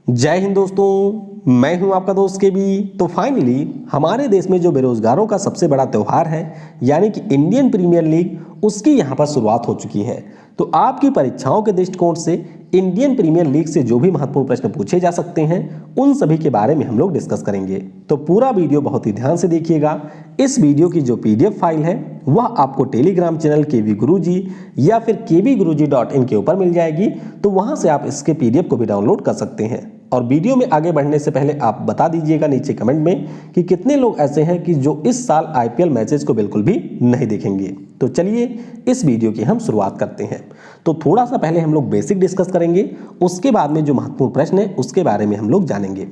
जय हिंद दोस्तों, मैं हूं आपका दोस्त के बी। तो फाइनली हमारे देश में जो बेरोजगारों का सबसे बड़ा त्यौहार है यानी कि इंडियन प्रीमियर लीग, उसकी यहां पर शुरुआत हो चुकी है। तो आपकी परीक्षाओं के दृष्टिकोण से इंडियन प्रीमियर लीग से जो भी महत्वपूर्ण प्रश्न पूछे जा सकते हैं उन सभी के बारे में हम लोग डिस्कस करेंगे। तो पूरा वीडियो बहुत ही ध्यान से देखिएगा। इस वीडियो की जो पीडीएफ फाइल है वह आपको टेलीग्राम चैनल केवी गुरुजी या फिर kbguruji.in के ऊपर मिल जाएगी। तो वहां से आप इसके पीडीएफ को भी डाउनलोड कर सकते हैं। और वीडियो में आगे बढ़ने से पहले आप बता दीजिएगा नीचे कमेंट में कि कितने लोग ऐसे हैं कि जो इस साल आईपीएल मैचेस को बिल्कुल भी नहीं देखेंगे। तो चलिए इस वीडियो की हम शुरुआत करते हैं। तो थोड़ा सा पहले हम लोग बेसिक डिस्कस करेंगे, उसके बाद में जो महत्वपूर्ण प्रश्न है उसके बारे में हम लोग जानेंगे।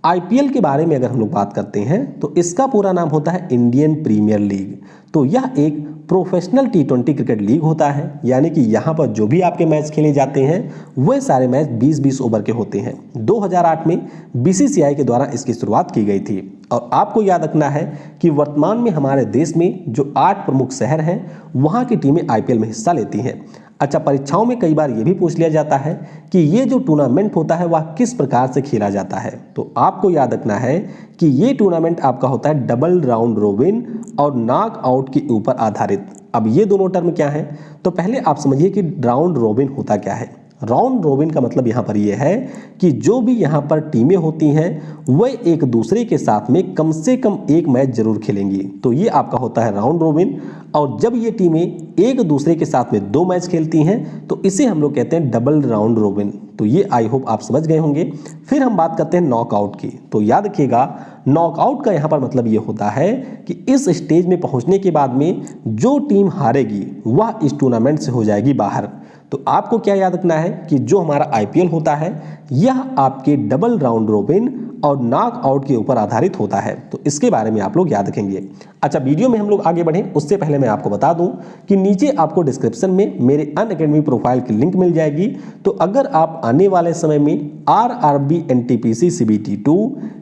आईपीएल के बारे में अगर हम लोग बात करते हैं तो इसका पूरा नाम होता है इंडियन प्रीमियर लीग। तो यह एक प्रोफेशनल टी20 क्रिकेट लीग होता है, यानी कि यहाँ पर जो भी आपके मैच खेले जाते हैं वह सारे मैच 20-20 ओवर के होते हैं। 2008 में बीसीसीआई के द्वारा इसकी शुरुआत की गई थी। और आपको याद रखना है कि वर्तमान में हमारे देश में जो 8 प्रमुख शहर हैं वहाँ की टीमें आईपीएल में हिस्सा लेती हैं। अच्छा, परीक्षाओं में कई बार ये भी पूछ लिया जाता है कि ये जो टूर्नामेंट होता है वह किस प्रकार से खेला जाता है। तो आपको याद रखना है कि ये टूर्नामेंट आपका होता है डबल राउंड रोबिन और नॉक आउट के ऊपर आधारित। अब ये दोनों टर्म क्या हैं? तो पहले आप समझिए कि राउंड रोबिन होता क्या है। राउंड रोबिन का मतलब यहाँ पर यह है कि जो भी यहाँ पर टीमें होती हैं वह एक दूसरे के साथ में कम से कम एक मैच जरूर खेलेंगी। तो ये आपका होता है राउंड रोबिन। और जब ये टीमें एक दूसरे के साथ में 2 मैच खेलती हैं तो इसे हम लोग कहते हैं डबल राउंड रोबिन। तो ये आई होप आप समझ गए होंगे। फिर हम बात करते हैं नॉकआउट की। तो याद रखिएगा, नॉकआउट का यहाँ पर मतलब ये होता है कि इस स्टेज में पहुंचने के बाद में जो टीम हारेगी वह इस टूर्नामेंट से हो जाएगी बाहर। तो आपको क्या याद रखना है कि जो हमारा आईपीएल होता है यह आपके डबल राउंड रोबिन और नॉक आउट के ऊपर आधारित होता है। तो इसके बारे में आप लोग याद रखेंगे। अच्छा, वीडियो में हम लोग आगे बढ़ें उससे पहले मैं आपको बता दूं कि नीचे आपको डिस्क्रिप्शन में मेरे अनअकैडमी प्रोफाइल की लिंक मिल जाएगी। तो अगर आप आने वाले समय में आरआरबी एनटीपीसी सीबीटी 2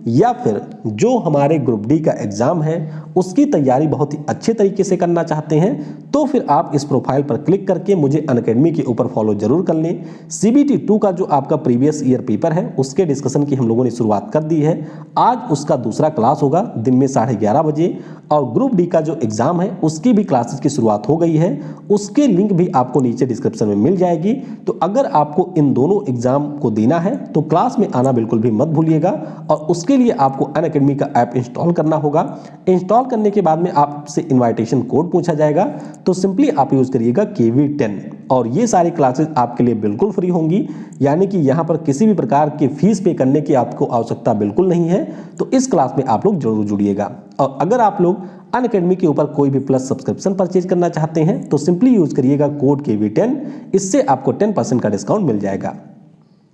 या फिर जो हमारे ग्रुप डी का एग्जाम है उसकी तैयारी बहुत ही अच्छे तरीके से करना चाहते हैं तो फिर आप इस प्रोफाइल पर क्लिक करके मुझे अनअकैडमी के ऊपर फॉलो जरूर कर लें। सीबीटी 2 का जो आपका प्रीवियस ईयर पेपर है उसके डिस्कशन की हम लोगों ने शुरुआत कर दी है। आज उसका दूसरा क्लास होगा दिन में 11:30 बजे। और ग्रुप डी का जो एग्जाम है उसकी भी क्लासेस की शुरुआत हो गई है, उसके लिंक भी आपको नीचे डिस्क्रिप्शन में मिल जाएगी। तो अगर आपको इन दोनों एग्जाम को देना है तो क्लास में आना बिल्कुल भी मत भूलिएगा। और उसके लिए आपको अनअकैडमी का ऐप इंस्टॉल करना होगा। इंस्टॉल करने के बाद में आपसे इनविटेशन कोड पूछा जाएगा, तो सिंपली आप यूज करिएगा KV10। और ये सारी क्लासेस आपके लिए बिल्कुल फ्री होंगी, यानी कि यहाँ पर किसी भी प्रकार की फीस पे करने की आपको आवश्यकता बिल्कुल नहीं है। तो इस क्लास में आप लोग जरूर जुड़िएगा। और अगर आप लोग अनअकैडमी के ऊपर कोई भी प्लस सब्सक्रिप्शन परचेज करना चाहते हैं तो सिंपली यूज करिएगा कोड KV10, इससे आपको 10% का डिस्काउंट मिल जाएगा।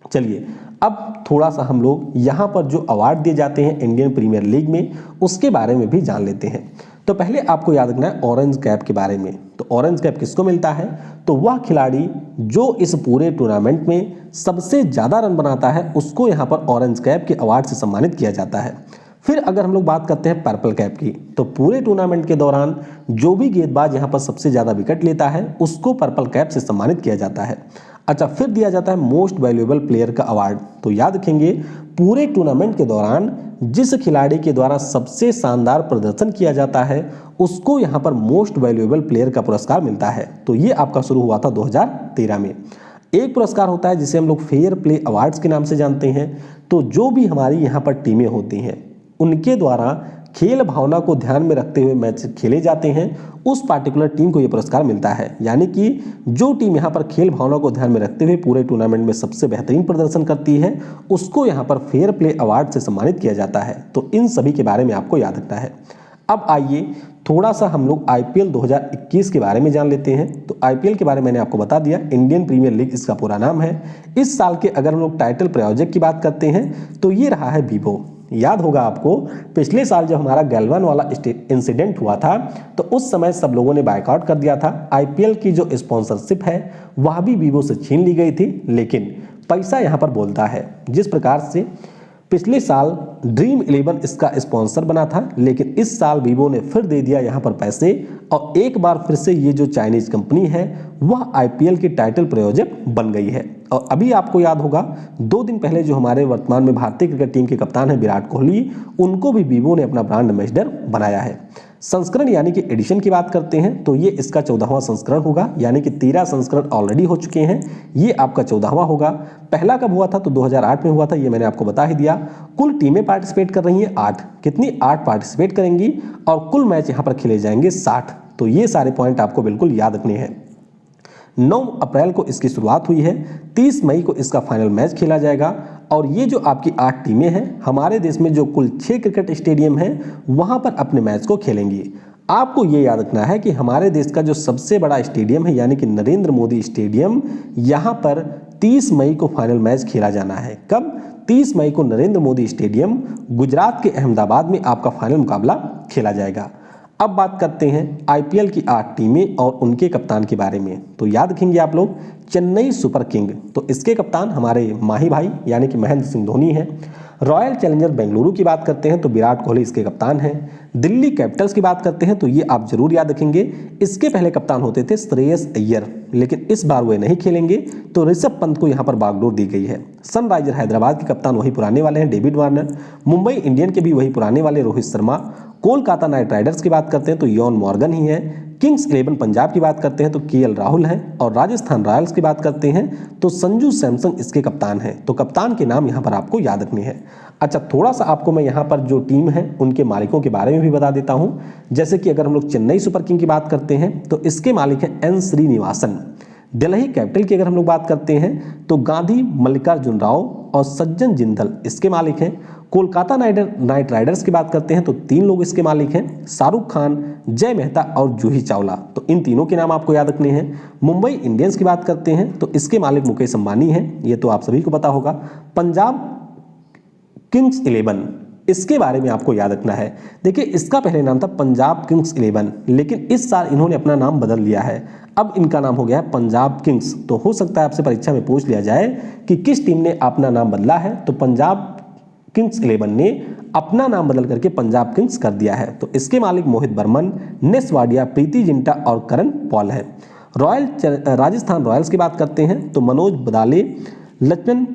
चलिए अब थोड़ा सा हम लोग यहाँ पर जो अवार्ड दिए जाते हैं इंडियन प्रीमियर लीग में उसके बारे में भी जान लेते हैं। तो पहले आपको याद रखना है ऑरेंज कैप के बारे में। तो ऑरेंज कैप किसको मिलता है? तो वह खिलाड़ी जो इस पूरे टूर्नामेंट में सबसे ज़्यादा रन बनाता है उसको यहाँ पर ऑरेंज कैप के अवार्ड से सम्मानित किया जाता है। फिर अगर हम लोग बात करते हैं पर्पल कैप की, तो पूरे टूर्नामेंट के दौरान जो भी गेंदबाज यहाँ पर सबसे ज़्यादा विकेट लेता है उसको पर्पल कैप से सम्मानित किया जाता है। अच्छा, फिर दिया जाता है मोस्ट वैल्यूएबल प्लेयर का अवार्ड। तो याद रखेंगे, पूरे टूर्नामेंट के दौरान जिस खिलाड़ी के द्वारा सबसे शानदार प्रदर्शन किया जाता है उसको यहाँ पर मोस्ट वैल्यूएबल प्लेयर का पुरस्कार मिलता है। तो ये आपका शुरू हुआ था 2013 में। एक पुरस्कार होता है जिसे हम लोग फेयर प्ले अवार्ड्स के नाम से जानते हैं। तो जो भी हमारी यहाँ पर टीमें होती हैं उनके द्वारा खेल भावना को ध्यान में रखते हुए मैच खेले जाते हैं, उस पार्टिकुलर टीम को यह पुरस्कार मिलता है। यानी कि जो टीम यहाँ पर खेल भावना को ध्यान में रखते हुए पूरे टूर्नामेंट में सबसे बेहतरीन प्रदर्शन करती है उसको यहाँ पर फेयर प्ले अवार्ड से सम्मानित किया जाता है। तो इन सभी के बारे में आपको याद रखना है। अब आइए थोड़ा सा हम लोग आईपीएल 2021 के बारे में जान लेते हैं। तो आईपीएल के बारे में मैंने आपको बता दिया, इंडियन प्रीमियर लीग इसका पूरा नाम है। इस साल के अगर हम लोग टाइटल प्रायोजक की बात करते हैं तो ये रहा है वीवो। याद होगा आपको, पिछले साल जब हमारा गैलवन वाला इंसिडेंट हुआ था तो उस समय सब लोगों ने बायकॉट कर दिया था। आईपीएल की जो स्पॉन्सरशिप है वह भी वीवो से छीन ली गई थी। लेकिन पैसा यहाँ पर बोलता है। जिस प्रकार से पिछले साल ड्रीम 11 इसका स्पॉन्सर बना था, लेकिन इस साल वीवो ने फिर दे दिया यहाँ पर पैसे और एक बार फिर से ये जो चाइनीज कंपनी है वह आईपीएल की टाइटल प्रायोजक बन गई है। और अभी आपको याद होगा 2 दिन पहले जो हमारे वर्तमान में भारतीय क्रिकेट टीम के कप्तान हैं विराट कोहली, उनको भी वीवो ने अपना ब्रांड एम्बेसडर बनाया है। संस्करण यानी कि एडिशन की बात करते हैं तो ये इसका 14वां संस्करण होगा, यानी कि 13 संस्करण ऑलरेडी हो चुके हैं, ये आपका 14वां होगा। पहला कब हुआ था तो 2008 में हुआ था, ये मैंने आपको बता ही दिया। कुल टीमें पार्टिसिपेट कर रही हैं 8, कितनी 8 पार्टिसिपेट करेंगी और कुल मैच यहाँ पर खेले जाएंगे 60। तो ये सारे पॉइंट आपको बिल्कुल याद रखने हैं। 9 अप्रैल को इसकी शुरुआत हुई है, 30 मई को इसका फाइनल मैच खेला जाएगा और ये जो आपकी 8 टीमें हैं हमारे देश में जो कुल 6 क्रिकेट स्टेडियम हैं वहां पर अपने मैच को खेलेंगी। आपको ये याद रखना है कि हमारे देश का जो सबसे बड़ा स्टेडियम है यानी कि नरेंद्र मोदी स्टेडियम, यहाँ पर 30 मई को फाइनल मैच खेला जाना है। कब? 30 मई को नरेंद्र मोदी स्टेडियम गुजरात के अहमदाबाद में आपका फाइनल मुकाबला खेला जाएगा। अब बात करते हैं आईपीएल की 8 टीमें और उनके कप्तान के बारे में। तो याद रखेंगे आप लोग, चेन्नई सुपर किंग, तो इसके कप्तान हमारे माही भाई यानी कि महेंद्र सिंह धोनी हैं। रॉयल चैलेंजर बेंगलुरु की बात करते हैं तो विराट कोहली इसके कप्तान हैं। दिल्ली कैपिटल्स की बात करते हैं तो ये आप जरूर याद रखेंगे, इसके पहले कप्तान होते थे श्रेयस अय्यर, लेकिन इस बार वे नहीं खेलेंगे तो ऋषभ पंत को यहाँ पर बागडोर दी गई है। सनराइजर हैदराबाद के कप्तान वही पुराने वाले हैं डेविड वार्नर, मुंबई इंडियन के भी वही पुराने वाले रोहित शर्मा। कोलकाता नाइट राइडर्स की बात करते हैं तो यॉन मॉर्गन ही है। किंग्स 11 पंजाब की बात करते हैं तो केएल राहुल हैं और राजस्थान रॉयल्स की बात करते हैं तो संजू सैमसन इसके कप्तान हैं। तो कप्तान के नाम यहाँ पर आपको याद रखने हैं। अच्छा, थोड़ा सा आपको मैं यहाँ पर जो टीम है उनके मालिकों के बारे में भी बता देता हूँ। जैसे कि अगर हम लोग चेन्नई सुपर किंग की बात करते हैं तो इसके मालिक हैं एन श्रीनिवासन। दिल्ली कैपिटल की अगर हम लोग बात करते हैं तो गांधी मल्लिकार्जुन राव और सज्जन जिंदल इसके मालिक हैं। कोलकाता नाइट राइडर्स की बात करते हैं तो 3 लोग इसके मालिक हैं, शाहरुख खान, जय मेहता और जूही चावला। तो इन तीनों के नाम आपको याद रखने हैं। मुंबई इंडियंस की बात करते हैं तो इसके मालिक मुकेश अंबानी हैं, ये तो आप सभी को पता होगा। पंजाब किंग्स 11 इसके बारे में आपको याद रखना है। देखिए, इसका पहले नाम था पंजाब किंग्स 11, लेकिन इस साल इन्होंने अपना नाम बदल लिया है, अब इनका नाम हो गया है पंजाब किंग्स। तो हो सकता है आपसे परीक्षा में पूछ लिया जाए कि किस टीम ने अपना नाम बदला है, तो पंजाब किंग्स 11 ने अपना नाम बदल करके पंजाब किंग्स कर दिया है। तो इसके मालिक मोहित बर्मन, नेस वाडिया, प्रीति जिंटा और करण पॉल है। राजस्थान रॉयल्स की बात करते हैं तो मनोज बदाले, लक्ष्मण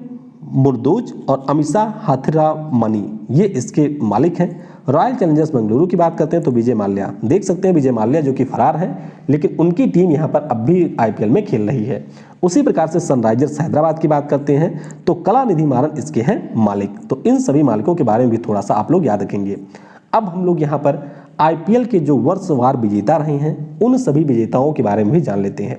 मुर्दोज और अमीषा हाथरामनी ये इसके मालिक हैं। रॉयल चैलेंजर्स बेंगलुरु की बात करते हैं तो विजय माल्या, देख सकते हैं विजय माल्या जो कि फरार है, लेकिन उनकी टीम यहाँ पर अब भी आईपीएल में खेल रही है। उसी प्रकार से सनराइजर्स हैदराबाद की बात करते हैं तो कलानिधि मारन इसके हैं मालिक। तो इन सभी मालिकों के बारे में भी थोड़ा सा आप लोग याद रखेंगे। अब हम लोग यहाँ पर आईपीएल के जो वर्षवार विजेता रहे हैं उन सभी विजेताओं के बारे में भी जान लेते हैं।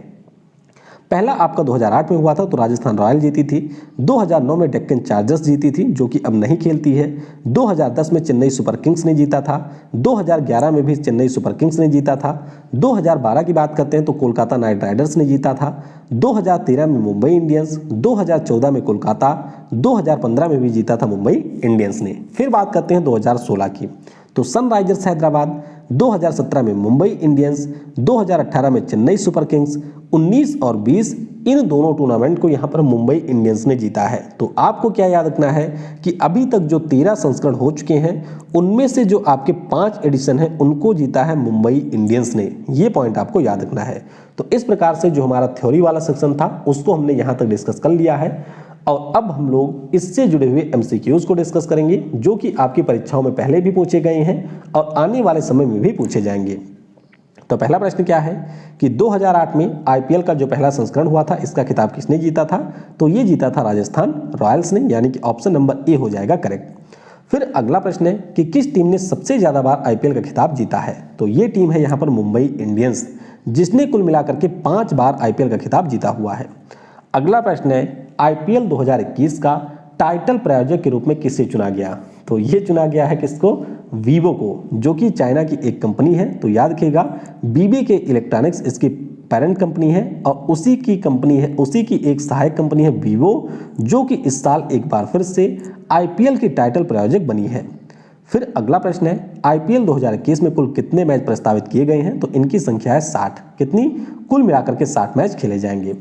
पहला आपका 2008 में हुआ था तो राजस्थान रॉयल जीती थी। 2009 में डेक्कन चार्जर्स जीती थी जो कि अब नहीं खेलती है। 2010 में चेन्नई सुपर किंग्स ने जीता था। 2011 में भी चेन्नई सुपर किंग्स ने जीता था। 2012 की बात करते हैं तो कोलकाता नाइट राइडर्स ने जीता था। 2013 में मुंबई इंडियंस, 2014 में कोलकाता, 2015 में भी जीता था मुंबई इंडियंस ने। फिर बात करते हैं 2016 की तो सनराइजर्स हैदराबाद, 2017 में मुंबई इंडियंस, 2018 में चेन्नई सुपर किंग्स, 19 और 20 इन दोनों टूर्नामेंट को यहाँ पर मुंबई इंडियंस ने जीता है। तो आपको क्या याद रखना है कि अभी तक जो 13 संस्करण हो चुके हैं उनमें से जो आपके 5 एडिशन हैं उनको जीता है मुंबई इंडियंस ने, ये पॉइंट आपको याद रखना है। तो इस प्रकार से जो हमारा थ्योरी वाला सेक्शन था उसको हमने यहाँ तक डिस्कस कर लिया है और अब हम लोग इससे जुड़े हुए एमसीक्यूज को डिस्कस करेंगे जो कि आपकी परीक्षाओं में पहले भी पूछे गए हैं और आने वाले समय में भी पूछे जाएंगे। तो पहला प्रश्न क्या है कि 2008 में आईपीएल का जो पहला संस्करण हुआ था इसका खिताब किसने जीता था, तो ये जीता था राजस्थान रॉयल्स ने, यानी कि ऑप्शन नंबर ए हो जाएगा करेक्ट। फिर अगला प्रश्न है कि किस टीम ने सबसे ज्यादा बार आईपीएल का खिताब जीता है, तो ये टीम है यहाँ पर मुंबई इंडियंस जिसने कुल मिलाकर के 5 बार आईपीएल का खिताब जीता हुआ है। अगला प्रश्न है आईपीएल 2021 का टाइटल प्रायोजक के रूप में किसे चुना गया, तो ये चुना गया है किसको, वीवो को, जो कि चाइना की एक कंपनी है। तो याद रखिएगा बीबीके इलेक्ट्रॉनिक्स इसकी पेरेंट कंपनी है और उसी की कंपनी है, उसी की एक सहायक कंपनी है वीवो, जो कि इस साल एक बार फिर से आईपीएल की टाइटल प्रायोजक बनी है। फिर अगला प्रश्न है आईपीएल 2021 में कुल कितने मैच प्रस्तावित किए गए हैं, तो इनकी संख्या है 60। कितनी, कुल मिलाकर के 60 मैच खेले जाएंगे।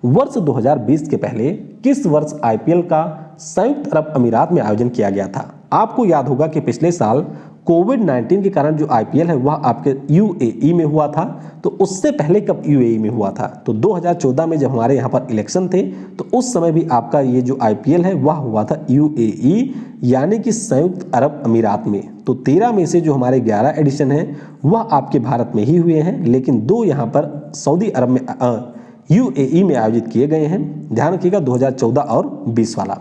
वर्ष 2020 के पहले किस वर्ष आईपीएल का संयुक्त अरब अमीरात में आयोजन किया गया था। आपको याद होगा कि पिछले साल कोविड-19 के कारण जो आईपीएल है वह आपके यूएई में हुआ था। तो उससे पहले कब यूएई में हुआ था? तो 2014 में जब हमारे यहाँ पर इलेक्शन थे तो उस समय भी आपका ये जो आईपीएल है वह हुआ था यूएई यानी कि संयुक्त अरब अमीरात में। तो 13 में से जो हमारे 11 एडिशन हैं वह आपके भारत में ही हुए हैं, लेकिन 2 यहाँ पर सऊदी अरब में यूएई में आयोजित किए गए हैं। ध्यान रखिएगा 2014 और 20 वाला।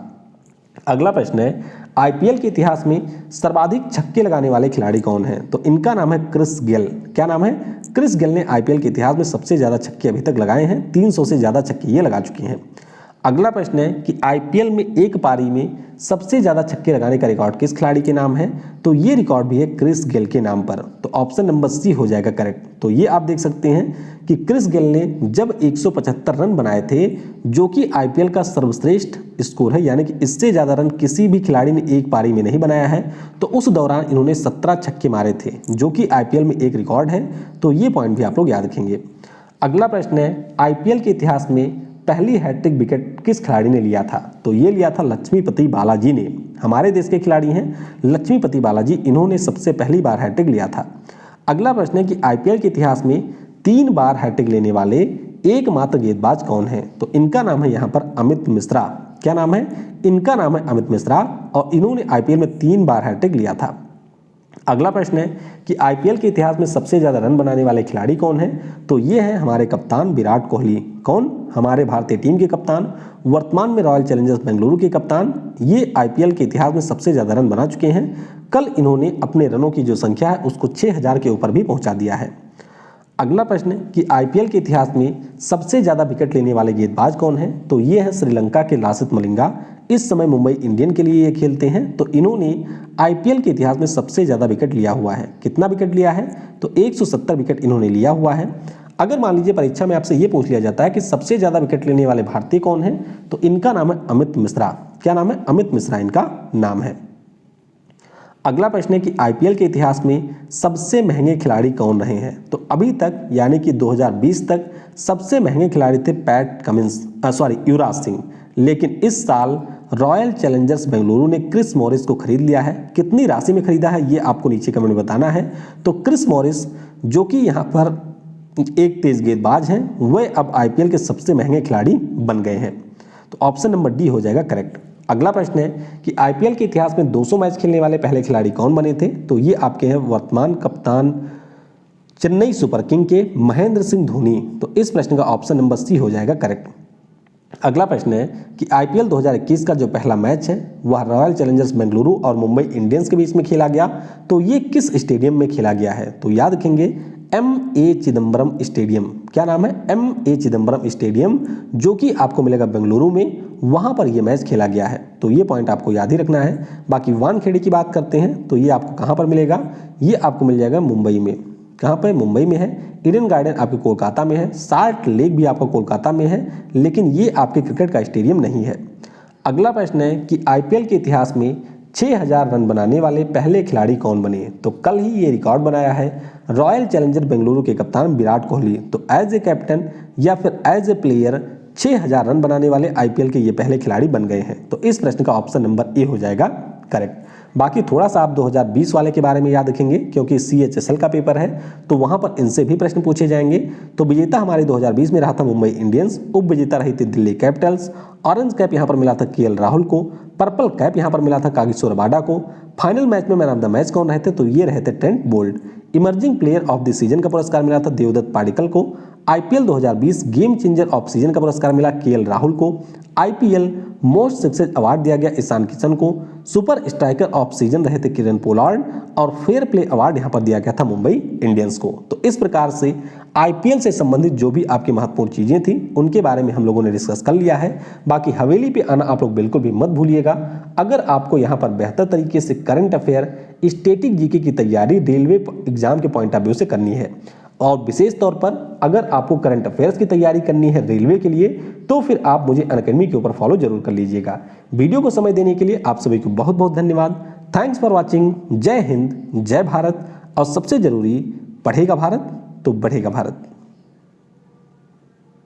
अगला प्रश्न है, आईपीएल के इतिहास में सर्वाधिक छक्के लगाने वाले खिलाड़ी कौन हैं? तो इनका नाम है क्रिस गेल। क्या नाम है? क्रिस गेल ने आईपीएल के इतिहास में सबसे ज़्यादा छक्के अभी तक लगाए हैं। 300 से ज़्यादा छक्के ये लगा चुके हैं। अगला प्रश्न है कि आईपीएल में एक पारी में सबसे ज़्यादा छक्के लगाने का रिकॉर्ड किस खिलाड़ी के नाम है? तो ये रिकॉर्ड भी है क्रिस गेल के नाम पर। तो ऑप्शन नंबर सी हो जाएगा करेक्ट। तो ये आप देख सकते हैं कि क्रिस गेल ने जब 175 रन बनाए थे, जो कि आईपीएल का सर्वश्रेष्ठ स्कोर है, यानी कि इससे ज़्यादा रन किसी भी खिलाड़ी ने एक पारी में नहीं बनाया है, तो उस दौरान इन्होंने 17 छक्के मारे थे, जो कि आईपीएल में एक रिकॉर्ड है। तो ये पॉइंट भी आप लोग याद रखेंगे। अगला प्रश्न है, आईपीएल के इतिहास में पहली हैट्रिक विकेट किस खिलाड़ी ने लिया था? तो ये लिया था लक्ष्मीपति बालाजी ने। हमारे देश के खिलाड़ी हैं लक्ष्मीपति बालाजी, इन्होंने सबसे पहली बार हैट्रिक लिया था। अगला प्रश्न है कि आईपीएल के इतिहास में 3 बार हैट्रिक लेने वाले एकमात्र गेंदबाज कौन हैं? तो इनका नाम है यहाँ पर अमित मिश्रा। क्या नाम है? इनका नाम है अमित मिश्रा और इन्होंने आईपीएल में 3 बार हैट्रिक लिया था। अगला प्रश्न है कि आईपीएल के इतिहास में सबसे ज़्यादा रन बनाने वाले खिलाड़ी कौन हैं? तो ये हैं हमारे कप्तान विराट कोहली। कौन? हमारे भारतीय टीम के कप्तान, वर्तमान में रॉयल चैलेंजर्स बेंगलुरु के कप्तान। ये आईपीएल के इतिहास में सबसे ज़्यादा रन बना चुके हैं। कल इन्होंने अपने रनों की जो संख्या है उसको 6000 के ऊपर भी पहुँचा दिया है। अगला प्रश्न है कि आईपीएल के इतिहास में सबसे ज़्यादा विकेट लेने वाले गेंदबाज कौन हैं? तो ये हैं श्रीलंका के लासिथ मलिंगा। इस समय मुंबई इंडियन के लिए ये खेलते हैं। तो इन्होंने आईपीएल के इतिहास में सबसे ज़्यादा विकेट लिया हुआ है। कितना विकेट लिया है? तो 170 विकेट इन्होंने लिया हुआ है। अगर मान लीजिए परीक्षा में आपसे ये पूछ लिया जाता है कि सबसे ज़्यादा विकेट लेने वाले भारतीय कौन हैं, तो इनका नाम है अमित मिश्रा। क्या नाम है? अमित मिश्रा इनका नाम है। अगला प्रश्न है कि आईपीएल के इतिहास में सबसे महंगे खिलाड़ी कौन रहे हैं? तो अभी तक यानी कि 2020 तक सबसे महंगे खिलाड़ी थे पैट कमिंस युवराज सिंह। लेकिन इस साल रॉयल चैलेंजर्स बेंगलुरु ने क्रिस मॉरिस को खरीद लिया है। कितनी राशि में खरीदा है ये आपको नीचे कमेंट में बताना है। तो क्रिस मॉरिस जो कि यहाँ पर एक तेज गेंदबाज हैं, वह अब आईपीएल के सबसे महंगे खिलाड़ी बन गए हैं। तो ऑप्शन नंबर डी हो जाएगा करेक्ट। अगला प्रश्न है कि आईपीएल के इतिहास में 200 मैच खेलने वाले पहले खिलाड़ी कौन बने थे? तो ये आपके हैं वर्तमान कप्तान चेन्नई सुपर किंग के महेंद्र सिंह धोनी। तो इस प्रश्न का ऑप्शन नंबर सी हो जाएगा करेक्ट। अगला प्रश्न है कि आईपीएल 2021 का जो पहला मैच है वह रॉयल चैलेंजर्स बेंगलुरु और मुंबई इंडियंस के बीच में खेला गया। तो ये किस स्टेडियम में खेला गया है? तो याद रखेंगे एम.ए. चिदम्बरम स्टेडियम। क्या नाम है? एम.ए. चिदम्बरम स्टेडियम, जो कि आपको मिलेगा बेंगलुरु में। वहाँ पर ये मैच खेला गया है। तो ये पॉइंट आपको याद ही रखना है। बाकी वानखेड़े की बात करते हैं तो ये आपको कहाँ पर मिलेगा? ये आपको मिल जाएगा मुंबई में। कहाँ पर? मुंबई में है। ईडन गार्डन आपके कोलकाता में है। साल्ट लेक भी आपका कोलकाता में है, लेकिन ये आपके क्रिकेट का स्टेडियम नहीं है। अगला प्रश्न है कि आईपीएल के इतिहास में 6000 रन बनाने वाले पहले खिलाड़ी कौन बने? तो कल ही ये रिकॉर्ड बनाया है रॉयल चैलेंजर बेंगलुरु के कप्तान विराट कोहली। तो एज ए कैप्टन या फिर एज ए प्लेयर 6000 रन बनाने वाले आईपीएल के ये पहले खिलाड़ी बन गए हैं। तो इस प्रश्न का ऑप्शन नंबर ए हो जाएगा करेक्ट। बाकी थोड़ा सा आप 2020 वाले के बारे में याद रखेंगे क्योंकि सीएचएसएल का पेपर है, तो वहां पर इनसे भी प्रश्न पूछे जाएंगे। तो विजेता हमारे 2020 में रहा था मुंबई इंडियंस, उप विजेता रही थी दिल्ली कैपिटल्स, ऑरेंज कैप यहां पर मिला था केएल राहुल को, पर्पल कैप यहां पर मिला था कागिसो रबाडा को। फाइनल मैच में मैन ऑफ द मैच कौन रहे थे? तो ये रहे थे Trent Boult. Emerging player of the season का पुरस्कार मिला था देवदत्त पाडिक्कल को। IPL 2020 game changer off season का पुरस्कार मिला केएल राहुल को। आईपीएल मोस्ट सक्सेस अवार्ड दिया गया ईशान किशन को। सुपर स्ट्राइकर ऑफ सीजन रहे थे किरण पोलार्ड और फेयर प्ले अवार्ड यहां पर दिया गया था मुंबई इंडियंस को। तो इस प्रकार से आईपीएल से संबंधित जो भी आपकी महत्वपूर्ण चीजें थी उनके बारे में हम लोगों ने डिस्कस कर लिया है। बाकी हवेली पे आना आप लोग बिल्कुल भी मत भूलिएगा। अगर आपको यहाँ पर बेहतर तरीके से करंट अफेयर, स्टैटिक जीके की तैयारी रेलवे एग्जाम के पॉइंट ऑफ व्यू से करनी है, और विशेष तौर पर अगर आपको करंट अफेयर्स की तैयारी करनी है रेलवे के लिए, तो फिर आप मुझे अनअकैडमी के ऊपर फॉलो जरूर कर लीजिएगा। वीडियो को समय देने के लिए आप सभी को बहुत बहुत धन्यवाद। Thanks for watching. जय हिंद, जय भारत, और सबसे जरूरी, पढ़ेगा भारत तो बढ़ेगा भारत।